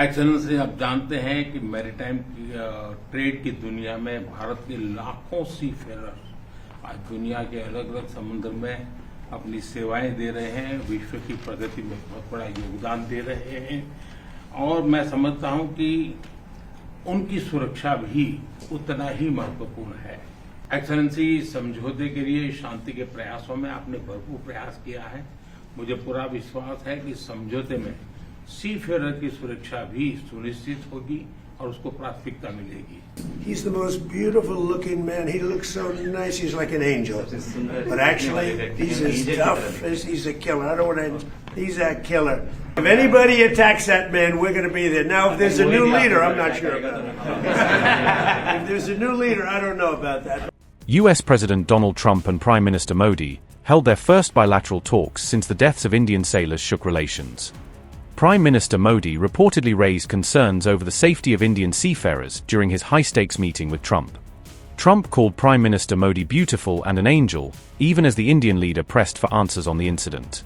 Excellency, आप जानते हैं कि मैरीटाइम ट्रेड की दुनिया में भारत के लाखों सी फेरर्स आज दुनिया के अलग अलग समुद्र में अपनी सेवाएं दे रहे हैं, विश्व की प्रगति में बहुत बड़ा योगदान दे रहे हैं और मैं समझता हूं कि उनकी सुरक्षा भी उतना ही महत्वपूर्ण है। एक्सेलेंसी, समझौते के लिए शांति के प्रयासों में आपने भरपूर प्रयास किया है। मुझे पूरा विश्वास है कि समझौते में सी फेरर की सुरक्षा भी सुनिश्चित होगी और उसको प्राथमिकता मिलेगी। He's the most beautiful looking man. He looks so nice. He's like an angel. But actually, he's as tough as he's a killer. I don't want to. He's a killer. If anybody attacks that man, we're going to be there. Now, if there's a new leader, I'm not sure about it. If there's a new leader, I don't know about that. U.S. President Donald Trump and Prime Minister Modi held their first bilateral talks since the deaths of Indian sailors shook relations. Prime Minister Modi reportedly raised concerns over the safety of Indian seafarers during his high-stakes meeting with Trump. Trump called Prime Minister Modi beautiful and an angel, even as the Indian leader pressed for answers on the incident.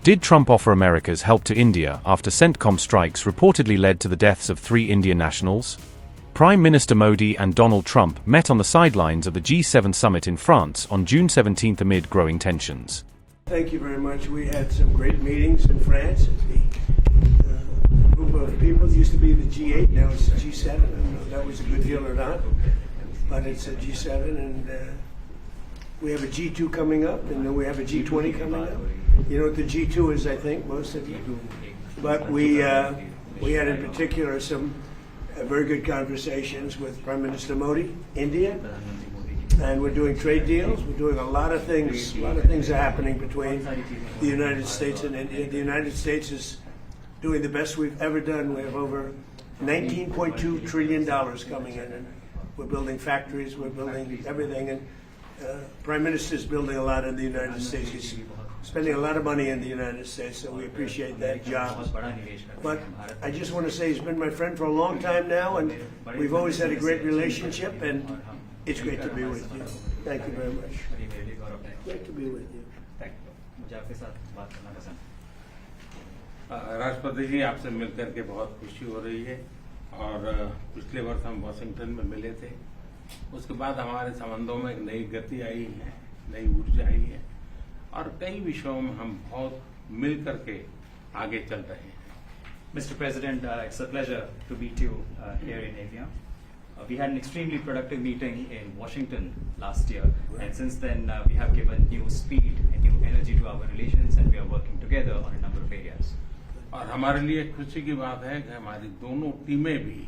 Did Trump offer America's help to India after CENTCOM strikes reportedly led to the deaths of 3 Indian nationals? Prime Minister Modi and Donald Trump met on the sidelines of the G7 summit in France on June 17 amid growing tensions. Thank you very much. We had some great meetings in France. The group of people used to be the G8, now it's the G7. I don't know if that was a good deal or not, but it's a G7, and we have a G2 coming up, and then we have a G20 coming up. You know what the G2 is, I think, most of you. But we had in particular some very good conversations with Prime Minister Modi, India, and we're doing trade deals. We're doing a lot of things. A lot of things are happening between the United States and India. The United States is doing the best we've ever done. We have over $19.2 trillion coming in, and we're building factories. We're building everything, and Prime Minister is building a lot in the United States. He's spending a lot of money in the United States, so we appreciate that job. But I just want to say he's been my friend for a long time now, and we've always had a great relationship, and it's great to be with you. Thank you very much. Great to be with you. राष्ट्रपति जी, आपसे मिलकर के बहुत खुशी हो रही है और पिछले वर्ष हम वाशिंगटन में मिले थे। उसके बाद हमारे संबंधों में एक नई गति आई है, नई ऊर्जा आई है और कई विषयों में हम बहुत मिल करके आगे चल रहे हैं। Mr. President, it's a pleasure to meet you here in India. We had an extremely productive meeting in Washington last year, and since then we have given new speed and new energy to our relations, and we are working together on a number of areas. और हमारे लिए खुशी की बात है कि हमारी दोनों टीमें भी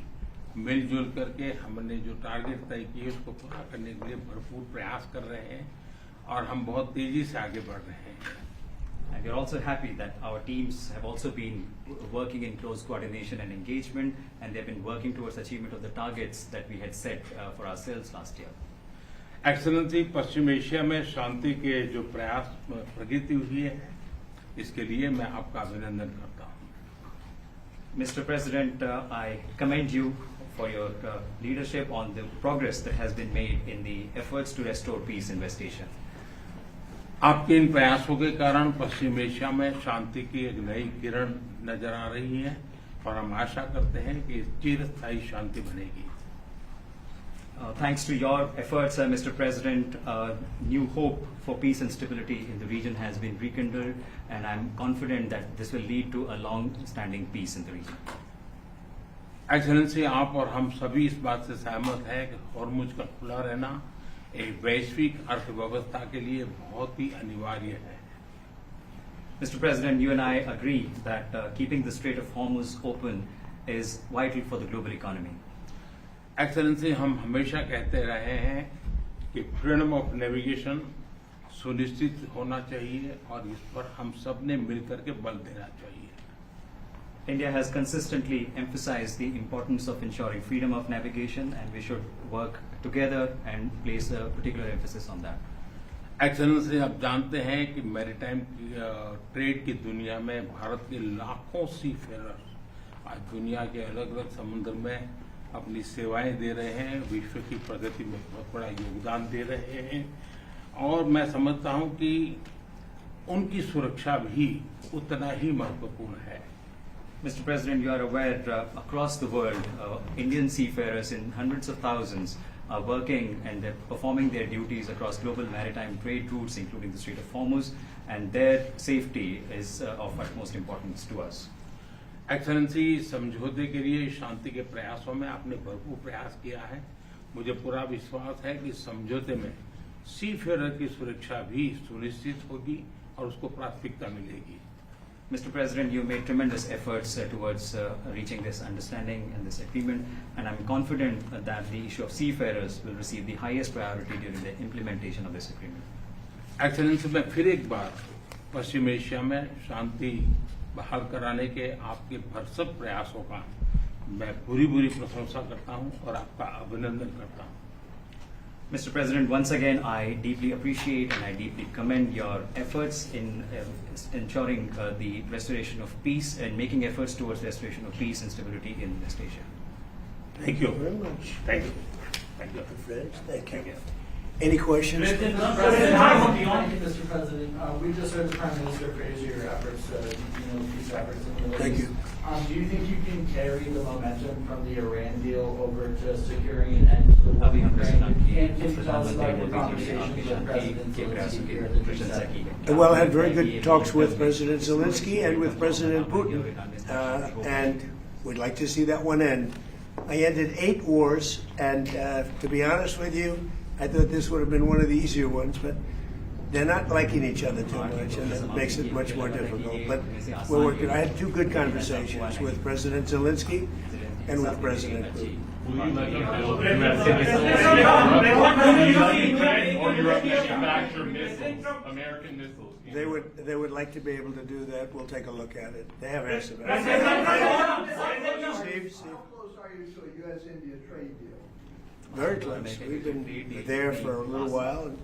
मिलजुल करके हमने जो टारगेट तय किए उसको पूरा करने के लिए भरपूर प्रयास कर रहे हैं और हम बहुत तेजी से आगे बढ़ रहे हैं। And we are also happy that our teams have also been working in close coordination and engagement, and they have been working towards achievement of the targets that we had set for ourselves last year. Excellency, Paschim Asia में शांति के जो प्रयास प्रगति हुई है, इसके लिए मैं आपका अभिनंदन करता हूं। Mr. President, I commend you for your leadership on the progress that has been made in the efforts to restore peace in West Asia. आपके इन प्रयासों के कारण पश्चिम एशिया में शांति की एक नई किरण नजर आ रही है और हम आशा करते हैं कि चिरस्थायी शांति बनेगी। Thanks to your efforts, Mr. President, new hope for peace and stability in the region has been rekindled, and I'm confident that this will lead to a long-standing peace in the region. Excellency, आप और हम सभी इस बात से सहमत हैं कि हॉर्मुज का खुला रहना एक वैश्विक अर्थव्यवस्था के लिए बहुत ही अनिवार्य है। Mr. President, you and I agree that keeping the Strait of Hormuz open is vital for the global economy. Excellency, हम हमेशा कहते रहे हैं कि फ्रीडम ऑफ नेविगेशन सुनिश्चित होना चाहिए और इस पर हम सब ने मिलकर के बल देना चाहिए। India has consistently emphasized the importance of ensuring freedom of navigation, and we should work together and place a particular emphasis on that. Excellency, आप जानते हैं कि मैरीटाइम ट्रेड की दुनिया में भारत के लाखों सी फेरर्स आज दुनिया के अलग अलग समुद्र में अपनी सेवाएं दे रहे हैं, विश्व की प्रगति में बहुत बड़ा योगदान दे रहे हैं और मैं समझता हूं कि उनकी सुरक्षा भी उतना ही महत्वपूर्ण है। Mr. President, you are aware across the world, Indian seafarers in hundreds of thousands are working and they're performing their duties across global maritime trade routes, including the Strait of Hormuz, and their safety is of utmost importance to us. Excellency, समझौते के लिए शांति के प्रयासों में आपने भरपूर प्रयास किया है। मुझे पूरा विश्वास है कि समझौते में सीफेयर की सुरक्षा भी सुनिश्चित होगी और उसको प्राथमिकता मिलेगी। Mr. President, you made tremendous efforts towards reaching this understanding and this agreement, and I'm confident that the issue of seafarers will receive the highest priority during the implementation of this agreement. Excellency, मैं फिर एक बार पश्चिम Asia में शांति बहाल कराने के आपके भरसक प्रयासों का मैं पूरी प्रशंसा करता हूं और आपका अभिनंदन करता हूं। Mr. President, once again, I deeply appreciate and I deeply commend your efforts in ensuring the restoration of peace and making efforts towards restoration of peace and stability in West Asia. Thank you very much. Thank you. Thank you. Friends, thank you. Any questions? Mr. President, we just heard the Prime Minister praise your efforts, peace efforts in the Middle Thank East. you. Do you think you can carry the momentum from the Iran deal over to securing an end to the war in Ukraine? And can you tell us about your conversations with President Zelensky here at the G7? Well, I had very good talks with President Zelensky and with President Putin, and we'd like to see that one end. I ended 8 wars, and to be honest with you, I thought this would have been one of the easier ones, but they're not liking each other too much, and that makes it much more difficult. But we're working. I had 2 good conversations with President Zelensky and with President Putin. American missiles. They would like to be able to do that. We'll take a look at it. They have asked about it. Steve. How close are you to a U.S.-India trade deal? Very close. We've been there for a little while, and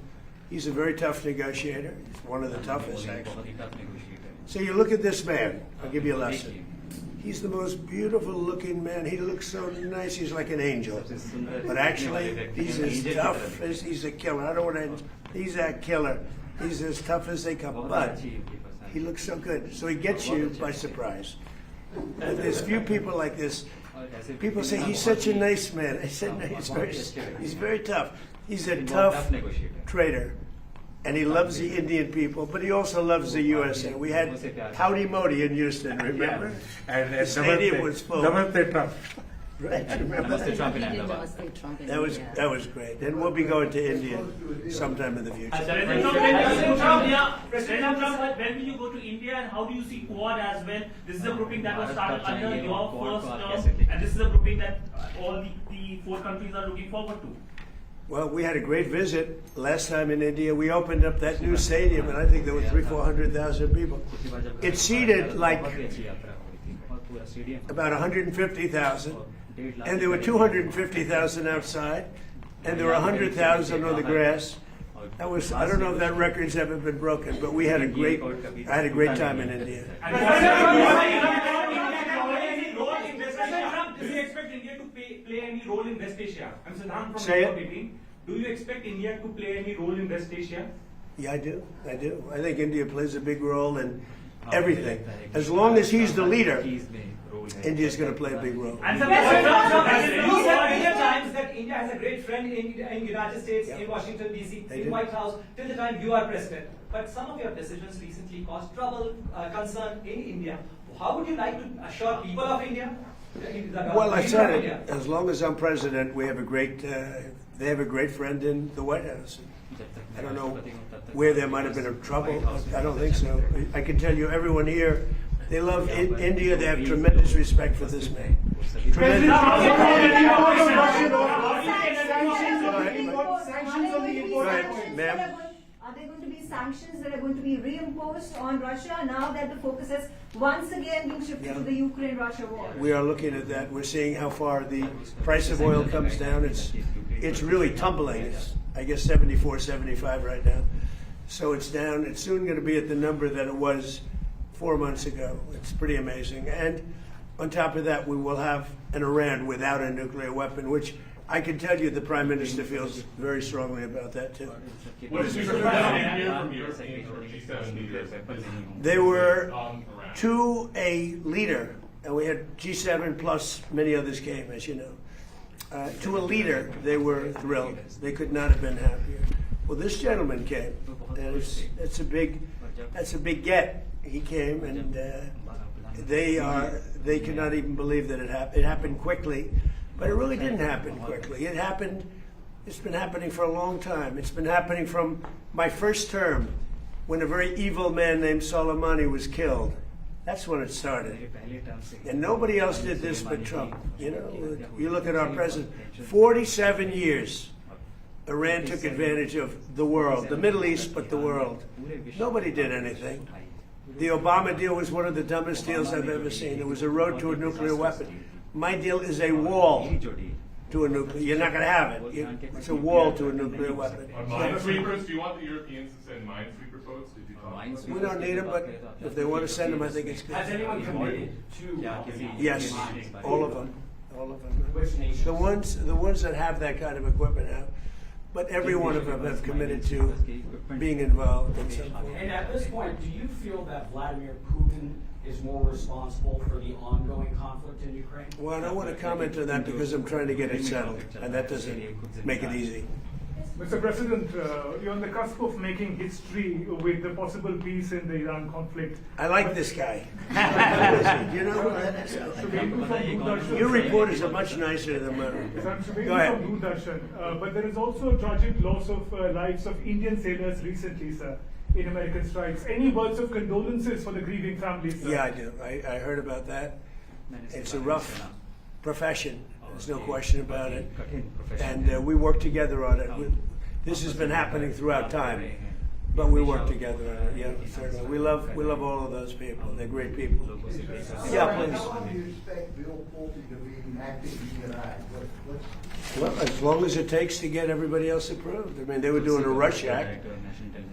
he's a very tough negotiator. He's one of the toughest, actually. So you look at this man. I'll give you a lesson. He's the most beautiful-looking man. He looks so nice. He's like an angel. But actually, he's as tough as he's a killer. I don't want to. He's a killer. He's as tough as they come. But he looks so good. So he gets you by surprise. But there's few people like this. People say he's such a nice man. I said no, he's very tough. He's a tough trader, and he loves the Indian people, but he also loves the USA. We had Howdy Modi in Houston, remember? And the stadium was full. Trump. Right, remember that? That was great. And we'll be going to India sometime in the future. President Trump, when will you go to India, and how do you see Quad as well? This is a grouping that was started under your first term, and this is a grouping that all the 4 countries are looking forward to. Well, we had a great visit last time in India. We opened up that new stadium, and I think there were 300,000-400,000 people. It seated like about 150,000, and there were 250,000 outside, and there were 100,000 on the grass. That was, I don't know if that record's ever been broken, but I had a great time in India. Do you expect India to play any role in West Asia? I'm Siddhant from Say it. meeting. Do you expect India to play any role in West Asia? Yeah, I do. I think India plays a big role in everything. As long as he's the leader, India's going to play a big role. And You said many times that India has a great friend in United States, in Washington D.C., in White House, till the time you are president. But some of your decisions recently caused trouble, concern in India. How would you like to assure people of India? Well, I said it. As long as I'm president, we have a great. They have a great friend in the White House. I don't know where there might have been a trouble. I don't think so. I can tell you, everyone here, they love India. They have tremendous respect for this man. Tremendous. Right, ma'am. Are there going to be sanctions that are going to be reimposed on Russia now that the focus has once again been shifted to the Ukraine-Russia war? We are looking at that. We're seeing how far the price of oil comes down. It's really tumbling. It's, I guess, 74, 75 right now. So it's down. It's soon going to be at the number that it was 4 months ago. It's pretty amazing. And on top of that, we will have an Iran without a nuclear weapon, which I can tell you the Prime Minister feels very strongly about that, too. What is your from your G7 leaders? They were to a leader and we had G7 plus many others came, as you know. To a leader, they were thrilled. They could not have been happier. Well, this gentleman came, and it's a big get. He came, and they could not even believe that it happened. It happened quickly, but it really didn't happen quickly. It's been happening for a long time. It's been happening from my first term, when a very evil man named Soleimani was killed. That's when it started. And nobody else did this but Trump. You know, you look at our president, 47 years, Iran took advantage of the world, the Middle East, but the world. Nobody did anything. The Obama deal was one of the dumbest deals I've ever seen. It was a road to a nuclear weapon. My deal is a wall to a nuclear. You're not going to have it. It's a wall to a nuclear weapon. On minesweepers, do you want the Europeans to send minesweeper boats? Did you talk? We don't need them, but if they want to send them, I think it's good. Has anyone committed to? Yes, all of them. All of them. Which nations? The ones that have that kind of equipment have. But every one of them have committed to being involved in some form. And at this point, do you feel that Vladimir Putin is more responsible for the ongoing conflict in Ukraine? Well, I don't want to comment on that because I'm trying to get it settled, and that doesn't make it easy. Mr. President, you're on the cusp of making history with the possible peace in the Iran conflict. I like this guy. You know, your reporters are much nicer than mine. Go ahead. From Hindustan, but there is also tragic loss of lives of Indian sailors recently, sir, in American strikes. Any words of condolences for the grieving families, sir? Yeah, I do. I heard about that. It's a rough profession. There's no question about it. And we work together on it. This has been happening throughout time, but we work together on it. Yeah, certainly. We love all of those people. They're great people. Yeah, please. How long do you expect Bill Pullman to be enacted in Iraq? Well, as long as it takes to get everybody else approved. I mean, they were doing a Rush Act,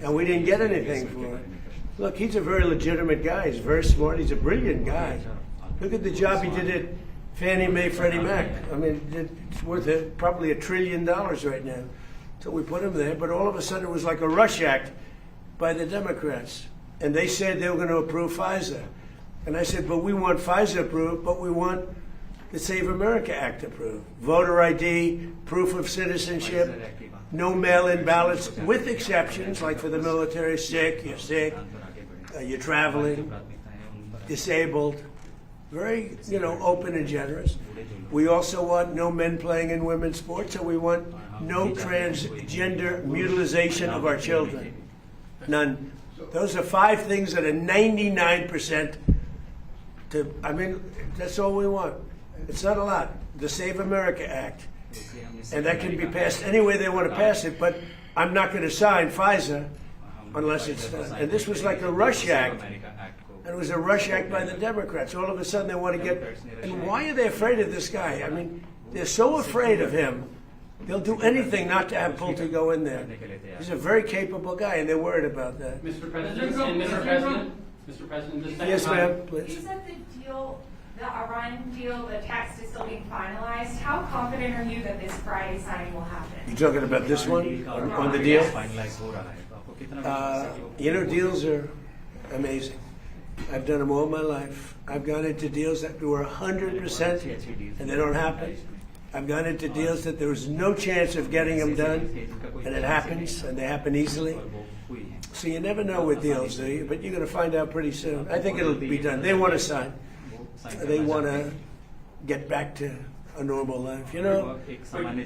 and we didn't get anything for it. Look, he's a very legitimate guy. He's very smart. He's a brilliant guy. Look at the job he did at Fannie Mae, Freddie Mac. I mean, it's worth probably $1 trillion right now. So we put him there, but all of a sudden it was like a Rush Act by the Democrats. And they said they were going to approve FISA. And I said, but we want FISA approved, but we want the Save America Act approved. Voter ID, proof of citizenship, no mail-in ballots, with exceptions, like for the military, you're sick, you're traveling, disabled. Very, open and generous. We also want no men playing in women's sports, and we want no transgender mutilization of our children. None. Those are 5 things that are 99% that's all we want. It's not a lot. The Save America Act. And that can be passed any way they want to pass it, but I'm not going to sign FISA unless it's done. And this was like a Rush Act. And it was a Rush Act by the Democrats. All of a sudden they want to get... And why are they afraid of this guy? I mean, they're so afraid of him, they'll do anything not to have Putin go in there. He's a very capable guy, and they're worried about that. Mr. President, Mr. President, yes, ma'am, please. You said the Iran deal, the text is still being finalized. How confident are you that this Friday signing will happen? You're talking about this one, on the deal? Deals are amazing. I've done them all my life. I've gone into deals that were 100% and they don't happen. I've gone into deals that there was no chance of getting them done, and it happens, and they happen easily. So you never know with deals, do you? But you're going to find out pretty soon. I think it'll be done. They want to sign. They want to get back to a normal life.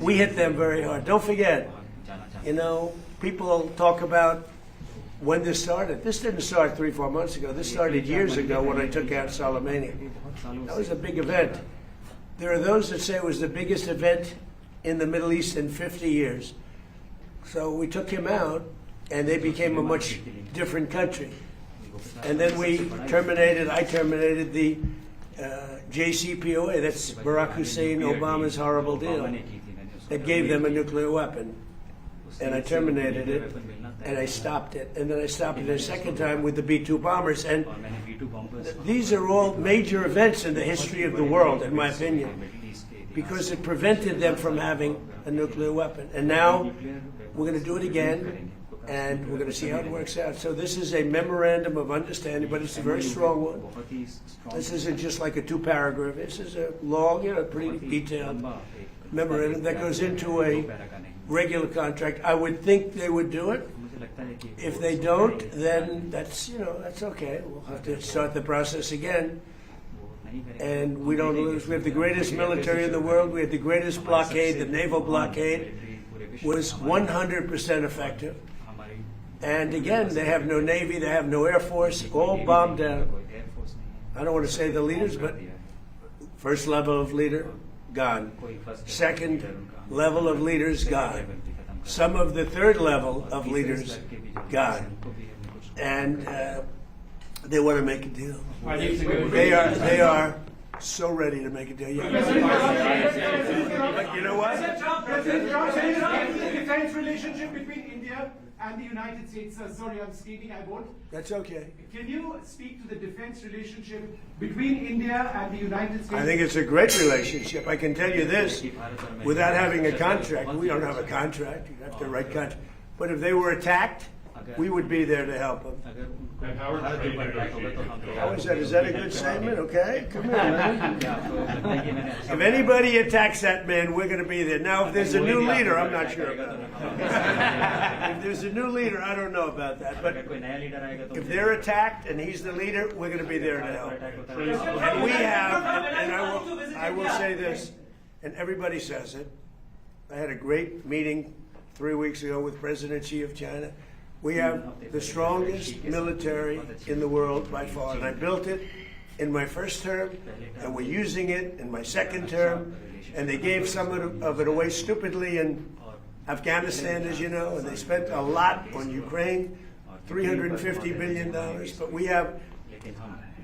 We hit them very hard. Don't forget, people talk about when this started. This didn't start 3-4 months ago. This started years ago when I took out Soleimani. That was a big event. There are those that say it was the biggest event in the Middle East in 50 years. So we took him out, and they became a much different country. And then I terminated the JCPOA, that's Barack Hussein Obama's horrible deal, that gave them a nuclear weapon. And I terminated it, and I stopped it. And then I stopped it a second time with the B-2 bombers. And these are all major events in the history of the world, in my opinion, because it prevented them from having a nuclear weapon. And now we're going to do it again, and we're going to see how it works out. So this is a memorandum of understanding, but it's a very strong one. This isn't just like a 2-paragraph. This is a long, pretty detailed memorandum that goes into a regular contract. I would think they would do it. If they don't, then that's okay. We'll have to start the process again. And we don't lose. We have the greatest military in the world. We have the greatest blockade. The naval blockade was 100% effective. And again, they have no Navy, they have no Air Force, all bombed down. I don't want to say the leaders, but first level of leader, gone. Second level of leaders, gone. Some of the third level of leaders, gone. And they want to make a deal. They are so ready to make a deal. Yeah. But you know what? The defense relationship between India and the United States. Sorry, I'm speaking. I won't. That's okay. Can you speak to the defense relationship between India and the United States? I think it's a great relationship. I can tell you this, without having a contract, we don't have a contract. You have to write contract. But if they were attacked, we would be there to help them. And how are trade negotiations? How is that? Is that a good statement? Okay, come here, man. If anybody attacks that man, we're going to be there. Now, if there's a new leader, I'm not sure about it. If there's a new leader, I don't know about that. But if they're attacked and he's the leader, we're going to be there to help. And we have, and I will say this, and everybody says it. I had a great meeting 3 weeks ago with President Xi of China. We have the strongest military in the world by far, and I built it in my first term, and we're using it in my second term, and they gave some of it away stupidly in Afghanistan, as you know, and they spent a lot on Ukraine, $350 billion, but we have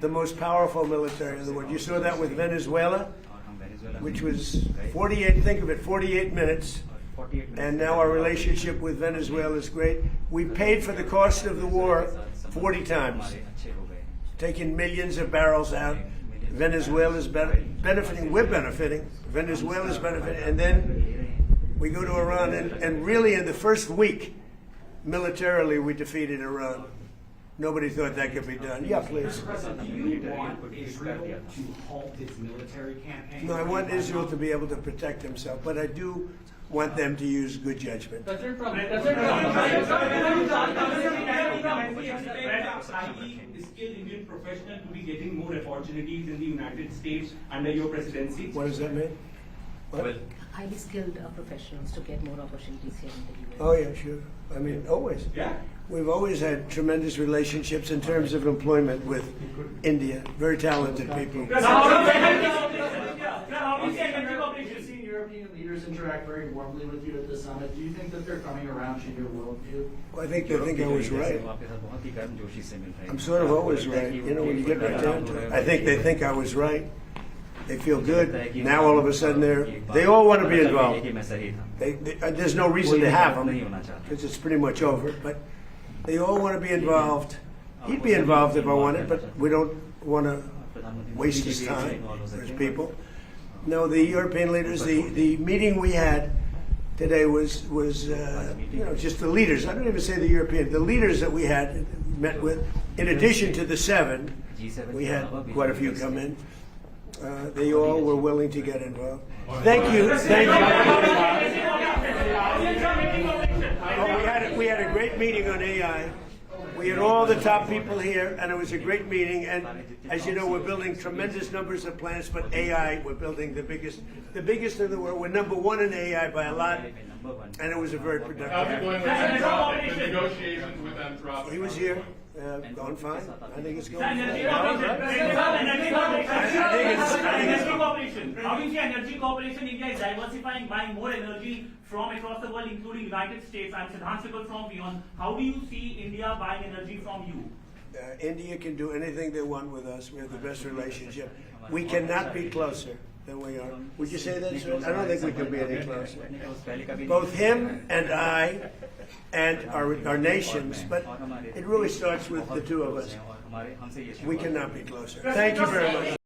the most powerful military in the world. You saw that with Venezuela, which was 48 minutes. And now our relationship with Venezuela is great. We paid for the cost of the war 40 times, taking millions of barrels out. Venezuela is benefiting. We're benefiting. Venezuela is benefiting. And then we go to Iran. And really in the first week, militarily, we defeated Iran. Nobody thought that could be done. Yeah, please. Do you want Israel to halt its military campaign? No, I want Israel to be able to protect himself, but I do want them to use good judgment. Skilled Indian professional to be getting more opportunities in the United States under your presidency? What does that mean? What? Highly skilled professionals to get more opportunities here in the U.S. Oh, yeah, sure. I mean, always. Yeah. We've always had tremendous relationships in terms of employment with India. Very talented people. You've seen European leaders interact very warmly with you at the summit. Do you think that they're coming around to your worldview? Well, I think they think I was right. I'm sort of always right. You know, when you get right down to it. I think they think I was right. They feel good. Now all of a sudden they all want to be involved. There's no reason to have them because it's pretty much over. But they all want to be involved. He'd be involved if I wanted, but we don't want to waste his time for his people. No, the European leaders. The meeting we had today was just the leaders. I don't even say the European. The leaders that we had met with. In addition to the 7, we had quite a few come in. They all were willing to get involved. Thank you. Thank you. We had a great meeting on AI. We had all the top people here, and it was a great meeting. And as you know, we're building tremendous numbers of plants, but AI, we're building the biggest in the world. We're #1 in AI by a lot, and it was a very productive. How's it going with Anthropic, the negotiations with Anthropic? He was here. Going fine. I think it's going energy fine. cooperation. How do you see energy cooperation? India is diversifying, buying more energy from across the world, including United States. I'm Siddharth from beyond. How do you see India buying energy from you? India can do anything they want with us. We have the best relationship. We cannot be closer than we are. Would you say that, sir? I don't think we can be any closer. Both him and I and our nations, but it really starts with the two of us. We cannot be closer. Thank you very much.